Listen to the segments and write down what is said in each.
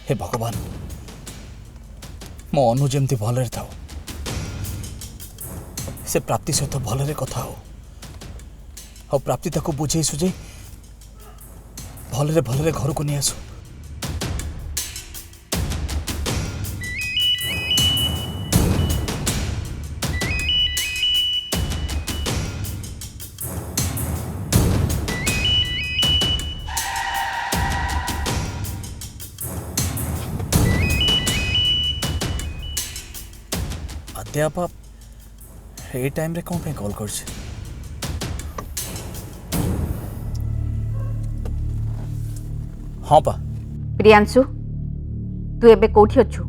हे भगवान मो अनु जमती भलरे था से प्राप्ति सहित भलरे कथा हो और प्राप्ति ताको बुझे सुझे भलरे भलरे घर को नहीं आसु। आद्यापा ए टाइम रे कौन पे कॉल कर छे? हाँ पा प्रियांशु तू एबे कोठी अछु?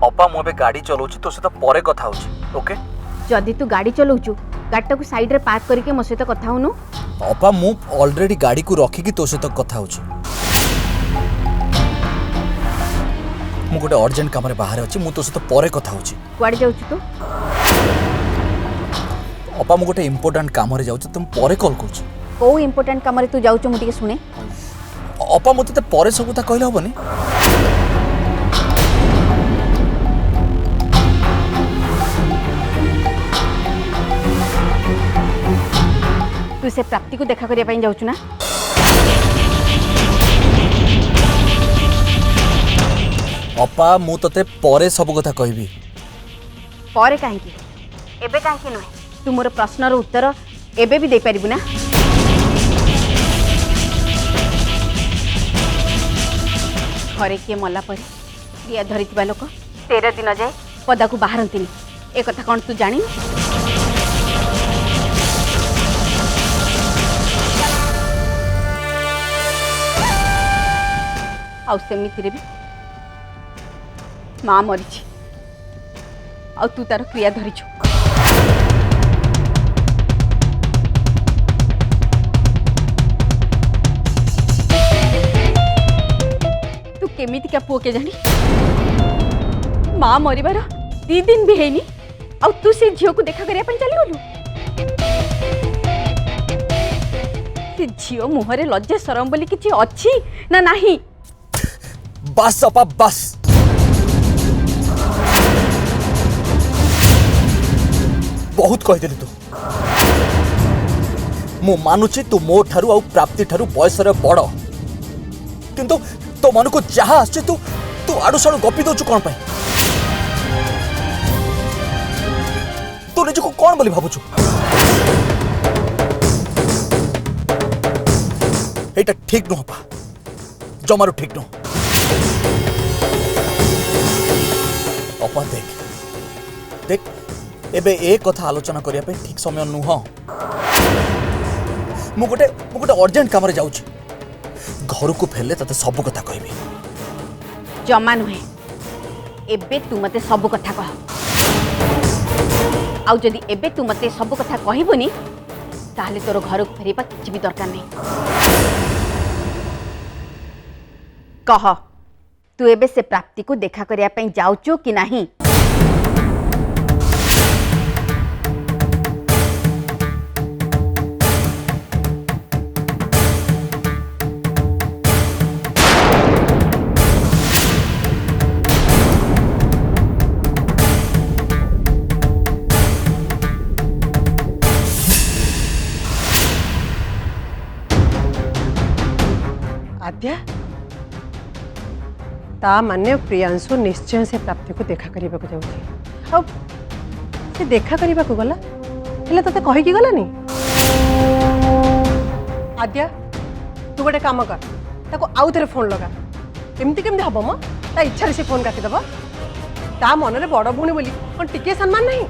अपा मु एबे गाड़ी चलाउछि तो से तो परे कथा होछि। ओके जदि तू गाड़ी चलाउछु गाड़ी को साइड रे पार्क करके मो सहित कथा होनु। अपा मु ऑलरेडी गाड़ी को रखिकी तो सहित कथा होछि। मु गोटे अर्जेंट काम रे बाहर अछि मु तो सहित परे कथा होछि। कुआडे जाउछु तू? अपा मु गोटे इंपोर्टेंट काम रे जाउछि तुम परे कॉल करछि। को इंपोर्टेंट काम रे तू जाउछु मु टिके सुने? अपा मते परे सब कथा कहले होबनी। तू से प्राप्ति को देखा करिया पई जाउछु ना? अपा मु तते परे सब कथा कहबी। परे काहे की एबे काहे की नय? तू मोर प्रश्नर उत्तर एबे भी दे पारिबु ना? घरे किए मला पर क्रिया धरिथिबा लोक 13 दिन जाए पदा को बाहरंतिनी ए कथा कोन तू जानि? आउ सेमिति रे भी माँ मरी आ तू तार क्रिया धरिछु। तू केमितिका पुओ के जानी? माँ मरिबार 2 दिन भी हैनी आ तू से झियो को देखा करिया पन चली गलु। से झियो मुहरे लज्जा शरम बोली किछि अछि ना नाही? बस अपा बस बहुत कहीदेली तू। मु मानुची तू मो ठारू आ प्राप्ति ठारू बयस रे बड़ किंतु तो मन को जहा आछे तू तू आडू साडू गपी दउछु कोन पाई? तू निज को कोन बोली भाबुछु? एटा ठीक न होपा जमारू ठीक न। अपा देख देख एबे ए कथा आलोचना करिया पे ठीक समय नुह। मु गोटे अर्जेंट काम रे जाउछि घर को फेले तते सब कथा कहबी। जमा नुहे एबे तू मते सब कथा कह। आउ जदि एबे तू मते सब कथा कहबुनी ताहले तोर घर को फेरिबा किछि भी दरकार नहीं। कह तू एबे से प्राप्ति को देखा करिया पई जाउछु कि नहीं? आद्या ता माने प्रियांशु निश्चय से प्राप्ति को देखा करने को जाऊँगी। अब से देखा करने को गला हेले तते कहि की गलानी? आद्या तू गोटे काम कर ताको आउ थे फोन लगा। एमती केमती हम मो ता इच्छा से फोन काटिदेव। ता मन में बड़ भूणी बोली कौन टिके सम्मान नहीं?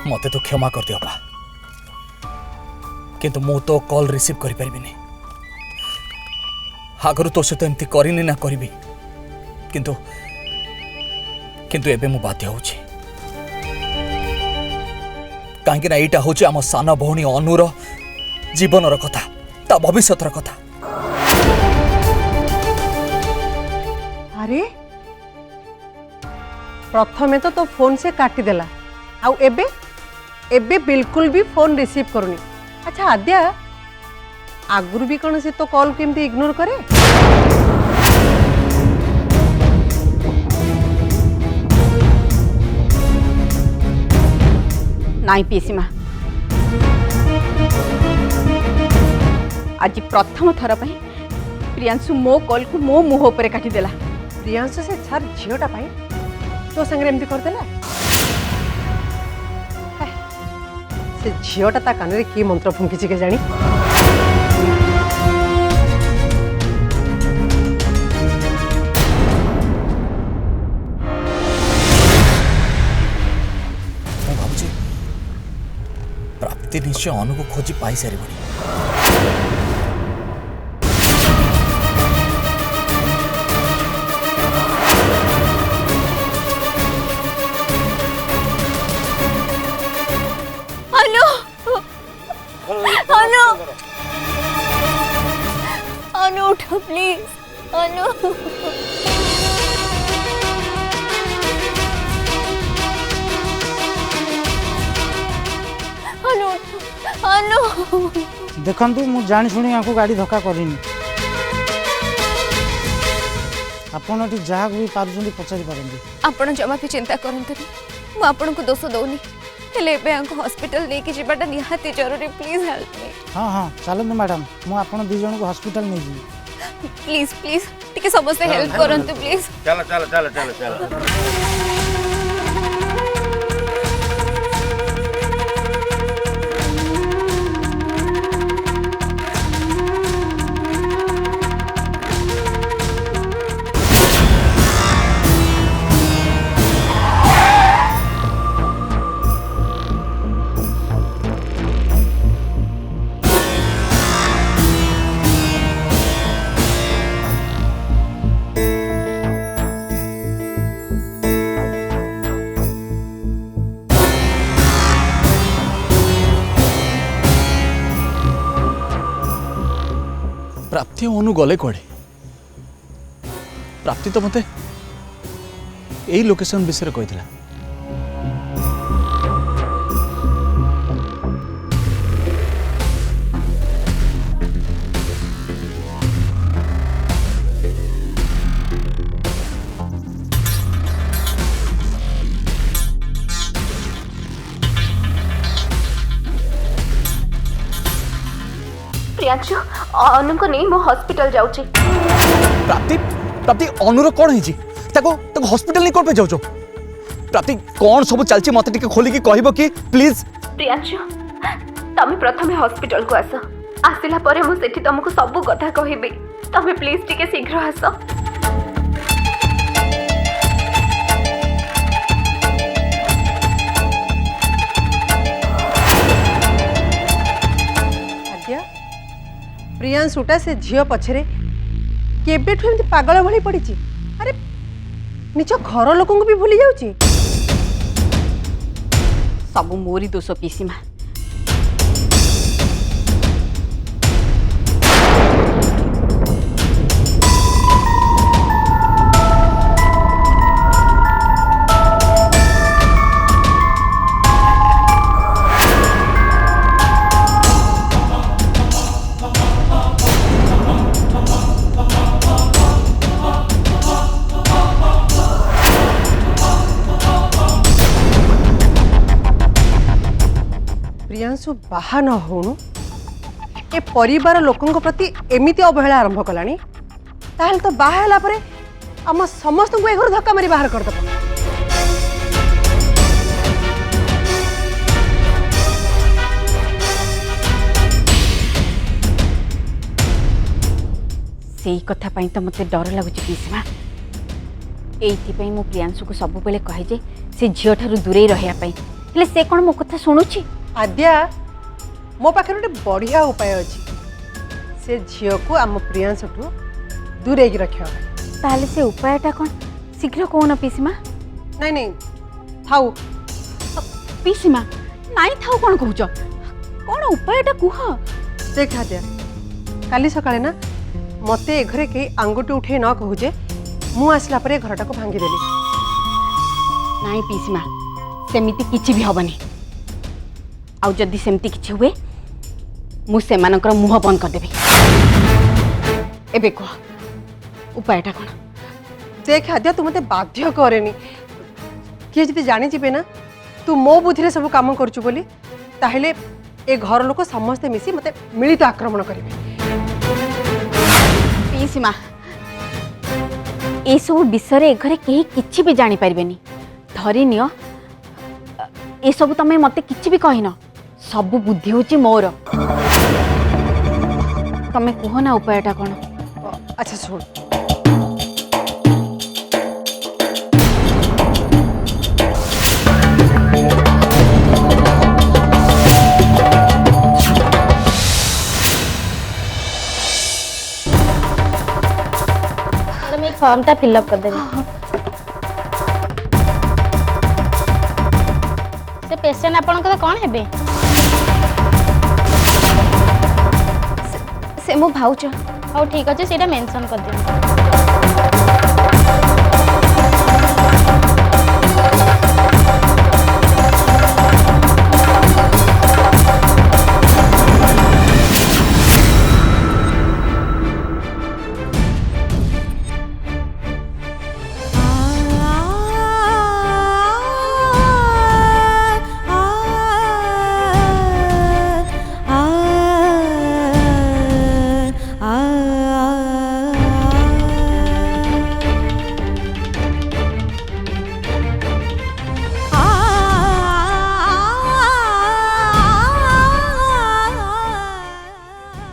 मते तो क्षमा कर दियो बा किंतु मु तो कॉल रिसीव करि परिबिनी। आगरु तो से तो एमती करिनी ना करिबी किंतु किंतु एबे मु बाध्य होछि। कहीं यहाँ हूँ आम सान भौणी अनुर जीवनर कथा ता भविष्यतर कथा। अरे प्रथमे तो फोन से काटिदेला आउ एबे एबे बिल्कुल भी फोन रिसीव करूनी। अच्छा आद्या आगुरी भी कौन से तो कॉल केमती इग्नोर करे? नाई पीसीमा आज प्रथम थर पर प्रियांशु मो कॉल को मो मुह पर काटिदेला। प्रियांशु से छार झीलटा पाई तो संगे एमती करदेला। से झीलटा ता कान रे की मंत्र फुंकी के जानी। प्राप्ति निश्चय अनु को खोजी पाई सारी बड़ी। अनु अनु अनु उठ प्लीज अनु। अनु अनु देखु मु जानी शुणी यहाँ गाड़ी धक्का करनी आपण जहाँ भी पार्टी पचारि पारती। आपण जमा भी चिंता करते मु आपन को दोष दौनी हेले हॉस्पिटल लेके जाटा निहाती जरूरी प्लीज हेल्प मी। हाँ हाँ चलते मैडम मु आपण दी जन को हॉस्पिटल नहीं जी प्लीज प्लीज टिके समस्त हेल्प करंतु प्लीज। चलो चलो चलो चलो चलो प्राप्ति अनु गले कड़े प्राप्ति तो मते यही लोकेशन विषय कही प्रियांशु अनु को नहीं मो हॉस्पिटल जाउची। प्राप्ति प्राप्ति अनुर कौन है ताको हॉस्पिटल नहीं कौन पे जाओ प्राप्ति कौन सब चलची मत टिके खोली की कहबो कि प्लीज। प्रियांशु तमे प्रथमे हॉस्पिटल को आस आसिला परे मु सेठी तुमको सब कथा कहबी तमे प्लीज टिके शीघ्र आस। प्रियांशुटा से झील पछरे केबेठु एमती पागल भली पड़ी। अरे निज घर लोक भी भूली जाऊची। सब मोरी दोष पीसीमा। प्रियांशु बाहा न होणु ए परिवार लोकों प्रति एमिति अवहेला आरंभ कलानी ताहले तो बाहा होला परे आम समस्त को ए घर धक्का मारी बाहर कर दबो। सेई कथा पई तो मते डर लागुची पीसीमा। एइथि मु प्रियांशु को सब बेले कहे जे से झियो ठारू दूरे रहिया पई हेले से कोन मो कथा सुनुची। आद्या मो पाखे गोटे बढ़िया उपाय अच्छी से झील को आम प्रियांशु दूरे रखा। ताले से उपायटा कौन शीघ्र कौन पीसीमा। नहीं नहीं थाऊ पीसीमा ନାଇଁ ଥାଉ କ'ଣ କହୁଛ କ'ଣ ଉପାୟଟା କୁହ। देख आद्या काली सकाळे ना मते ए घरे के आंगुठी उठे न कहू जे मु आसला परे घरटा को भांगी देली। ନାଇଁ ପିଇସି ମା ସେମିତି କିଛି ବି ହବନି। ଆଉ ଯଦି ସେମିତି କିଛି ହୁଏ ମୁଁ ସେମାନଙ୍କର ମୁହଁ ବନ୍ଦ କରିଦେବି। ଏବେ କୁହ ଉପାୟଟା କ'ଣ? देख आद्या तू मते बाध्य करेनी किए जदि जानी जिबे ना तू मो बुद्धि रे सब काम करचु बोली ताहेले ए घर लोक समस्ते मिसी मते मिलित आक्रमण करिवे। पिइसी माँ ए सब विषय ए घरे केही किछि भी जानी पारबेनी। धरी नियो ए सब तमे मते किछि भी कहिन सब बुद्धि होची मोर। तमे कहो ना उपायटा कोन? अच्छा सुन मैडम एक फॉर्म टा फिलअप कर देबे। से पेशेंट आपनकर कोन हेबे? से मो भाउज। हाउ ठीक अछि सेटा मेंशन कर देबे।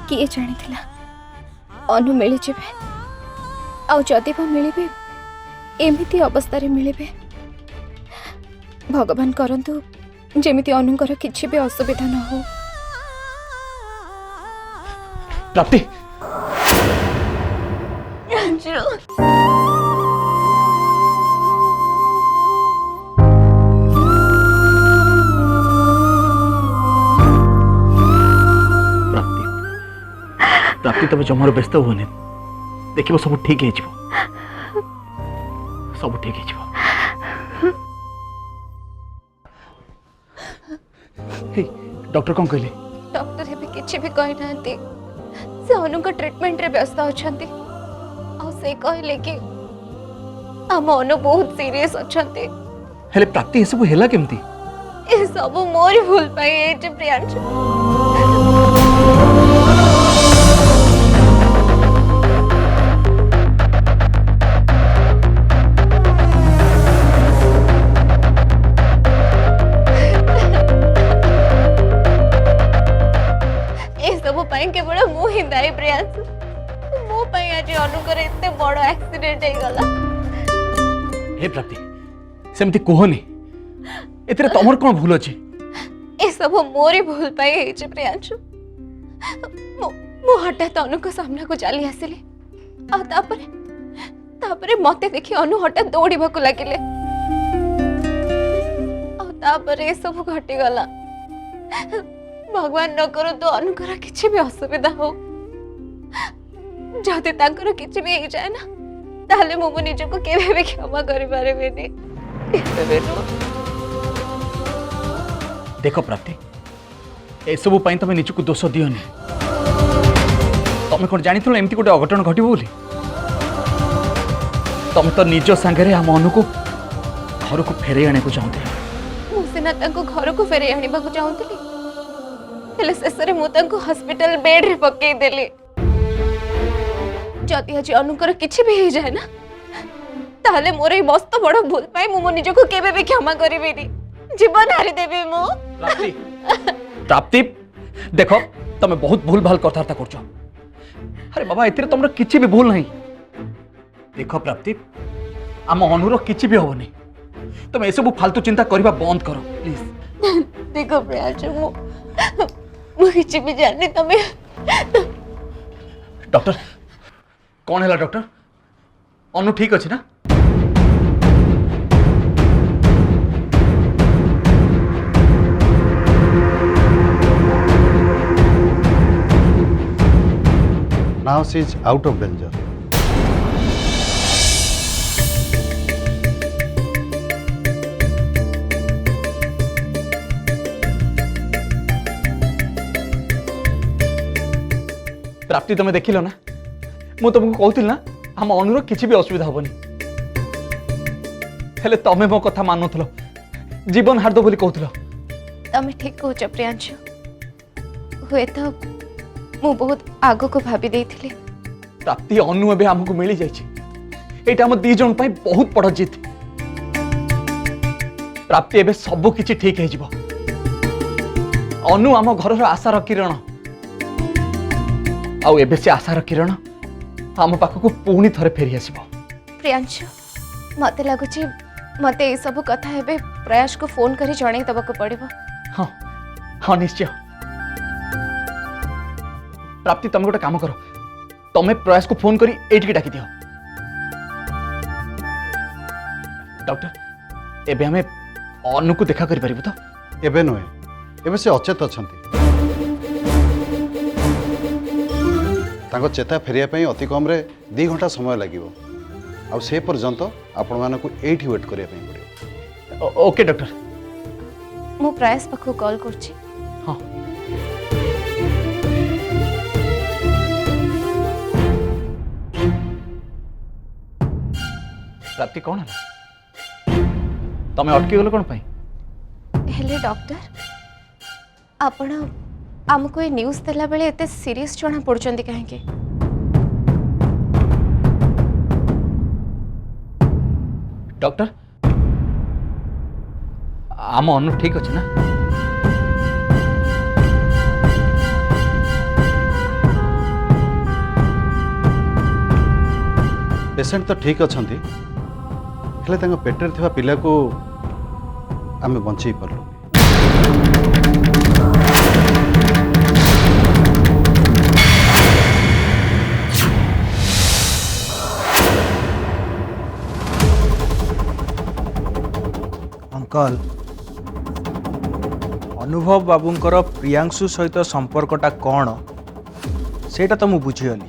किए जानी अनु मिली जीवे आउ जदि मिले एमती अवस्था मिले भगवान करंतु जेमिति अनुंकर किछि भी असुविधा न हो। प्राप्ति प्राप्ति तब जमार व्यस्त हुए देख सब ठीक है सब ठीक है। डॉक्टर कौन कहले? डॉक्टर एबे किछि भी कहि नांती से अनु का ट्रीटमेंट रे व्यस्त अछंती आ से कहले कि हम अनु बहुत सीरियस अछंती। हेले प्राप्ति सब हेला केमती? ए सब मोर भूल पाई ए जे प्रियांशु। केवल मु ही दायी प्रियांशु मो पई आज अनुकर इतने बड़ एक्सीडेंट हे गला। हे प्राप्ति सेमती कोहनी एतरे तमर कोन भूल अछि? ए सब मोरी भूल पाई हे जे प्रियांशु मो हठात अनु को सामना को चली आसिले आ तापरे मते देखि अनु हठात दौड़ीबा को लागिले आ तापरे सब घटी गला। भगवान न करो तो अनुकर किछि भी असुविधा हो जदि तांकर किछि भी जाए ना ताले मो निज को केबे भी क्षमा करि पारेबेनी। देखो प्राप्ति ए सब पई तमे निज को दोष दियोनी। तमे कोन जानि थलो एमती गोटे अघटन घटिबो बोली? तमे तो निज संगे हम अनु को घर को फेरे आने को चाहते। मु सिना तांको घर को फेरे आनिबा को चाहतली हेले शेषरे मु तांको हॉस्पिटल बेड रे पकई देली। जदि आज अनुकर किछि भी हो जाए ना ताले मोर ए मस्त बड़ भूल पाई मु निज को केबे भी क्षमा करिबेनी जीवन हारि देबे मु। प्राप्ति प्राप्ति देखो तमे बहुत भूल भाल कथार्ता करछो। अरे बाबा एतिरे तमरा किछि भी भूल नहीं। देखो प्राप्ति आम अनुर किछि भी होबनी तमे ए सब फालतू चिंता करबा बंद करो प्लीज। देखो प्रियांशु मु किछि भी जानि तमे। डॉक्टर कौन है डॉक्टर? अनु ठीक अच्छे ना? Now she is out of danger. प्राप्ति तुम देख ना मु तुमको कहती ना आम अनुर किसी भी असुविधा हेनी हेले तमें मो कथा मान न जीवन हार्द बोली कहूल तमें ठीक कह प्रियांशु हुए तो मु बहुत आग को भाभी देइथिले प्राप्ति अनु एवं आमको मिली जाइए आम दी जन बहुत बड़ जीत प्राप्ति एवं सब किछि ठीक हो अनु आम घर आशार किरण आउ एबे से आशार किरण आम पाखक पुणी थे फेरी आस प्रियांशु मते लगुच मते ये सब कथा हेबे प्रयास को फोन करी जणै दबक पड़िबो हाँ हाँ निश्चय प्राप्ति तुम गोटे काम कर तमें प्रयास को फोन करी एटिके डाकी दियो डॉक्टर एबे हमें अनु को देखा करि परिबो तो एबे नुहे एबे से अचेत अछंती तांको चेता फेरिया पई अति कम रे 2 घंटा समय लागिवो आ से पर्यंत आपण मानकु एठी वेट करिया पई पड़ियो ओके डॉक्टर मु प्रयास पाखु कॉल करछि हाँ प्राप्ति कौन है तमें अटकी गल कौन पाई हेले डॉक्टर आपण आमको ये न्यूज देला बेले एते सीरियस जणा पड़ुचंदी काहेके डॉक्टर आम अनु ठीक अच्छे ना पेशेंट तो ठीक अछंती हेले तांको पेटर थिबा पिला को आमे बंचई परलु अंकल अनुभव बाबूंकर प्रियांशु सहित संपर्कटा कौन सेटा तो मु बुझीगली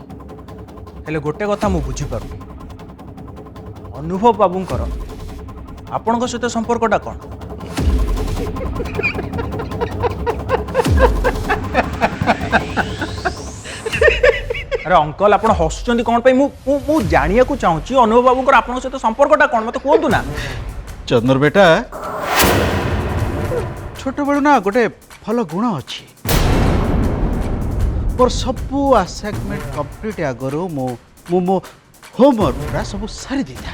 हेले गोटे कथा मु बुझीपारूनी अनुभव बाबूंकर आपणक सहित संपर्कटा कौन अरे अंकल आप हसुँच कौन पे मु जानिया को चाहूँगी अनुभव बाबूंकर आपणक सहित संपर्कटा कौन मत कहतु ना चंद्र बेटा छोट बेलू ना गोटे भल गुण अच्छी मोर सबू असाइनमेंट कंप्लीट आगर मो होमवर्क पूरा सब सारी दी था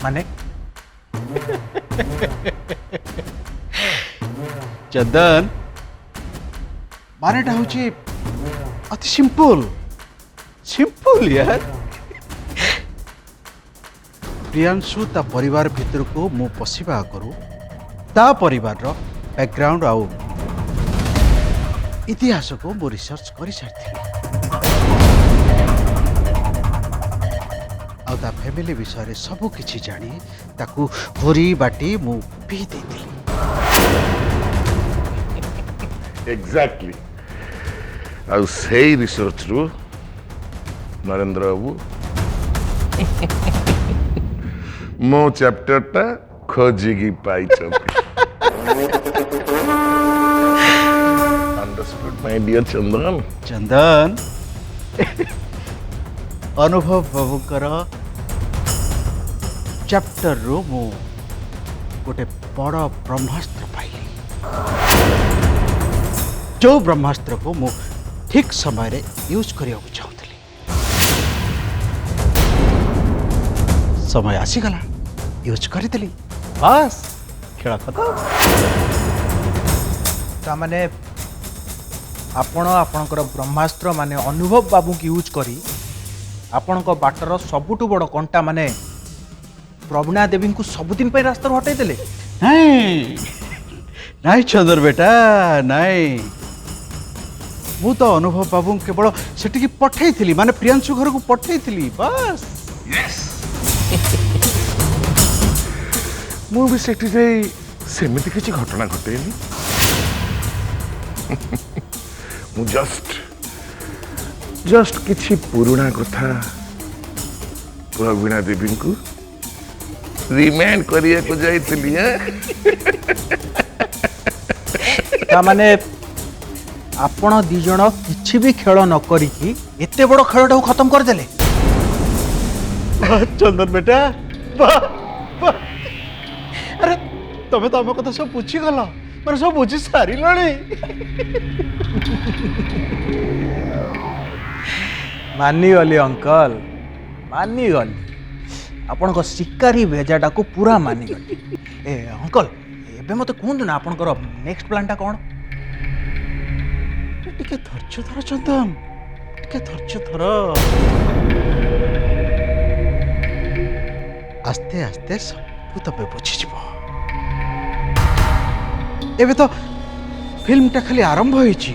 माने चंदन मानेटा हूँ अति सिंपल सिंपल यार प्रियांशु ता परिवार भितर को मु पशिबा करू ता परिवार रो बैकग्राउंड आउ इतिहास को मु रिसर्च करि सारथि आ ता फैमिली विषय रे सब किछि जानी ताकू होरी बाटी मु पी देतिली एग्जैक्टली आउ सेही रिसर्च रु नरेंद्र बाबू मो चैप्टर टा खोजिगी पाई अंडरस्टूड माय डियर चंदन चंदन अनुभव बाबूकर चैप्टर रो मु गोटे बड़ ब्रह्मास्त्र पाइली जो ब्रह्मास्त्र को मु ठीक समय रे यूज करिया चाहूली समय आसीगला यूज करदेली बस खेल खत्म तामाने आपण आपणकर ब्रह्मास्त्र माने अनुभव बाबू की यूज करी आपणक बाटर सबुठु बड़ कंटा माने प्रवीणा देवी को सबुदिन पे रास्ता हटाई देले नहीं नहीं चंद्र बेटा नहीं मु तो अनुभव बाबू केवल सेठी पठई थी माने प्रियांशु घर को पठई थी बस यस मु भी सेठी जाई सेमिति किछि घटना घटेनी मु जस्ट जस्ट किछि पुरुणा कथा प्रवीणा देवी को रिमाइंड करिया को जाइतली माने आपण दी जण किछि भी खेल न करिकी एते बड़ खेलटा खत्म कर देले। चंदन बेटा वाह वाह अरे तमे तो आम कथा सब बुझी गल मैंने सब बुझी सारी मानिगली अंकल मानिगली आपण शिकारी भेजाटा को पूरा मानिगली। ए अंकल एबे मते कहूँ ना आपणकर नेक्स्ट प्लानटा कौन? टिके धैर्य धर चंदन टिके धैर्य धर आस्ते आस्ते सब तबे बुझीज एबे तो फिल्मटा खाली आरंभ होईची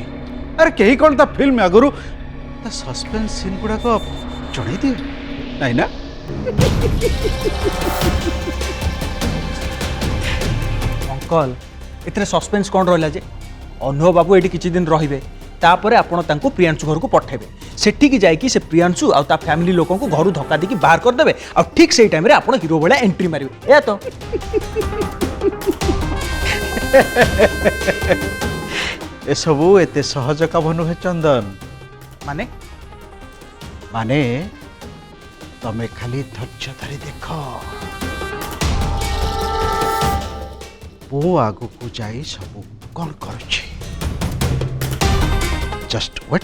अरे कहीं कौन ता फिल्म आगुरु ता सस्पेंस सीन गुड़ाक जड़े दिए नहीं ना अंकल एथरे सस्पेंस कौन रहा जे अनुभव बाबू ये किछि दिन रहिबे तापर आपण तांको प्रियांशु घर को पठेबे सेठी की जाई कि से प्रियांशु आ ता फैमिली लोगों को घर धक्का देकी बाहर कर देबे आ ठीक सेही टाइम रे आपण हीरो वाला एंट्री मारिबे ए तो ए सबू एते सहज काम नुहे चंदन माने माने तमे खाली धैर्य धरी देख मु आगु को जाई सब कौन करुछि जस्ट वेट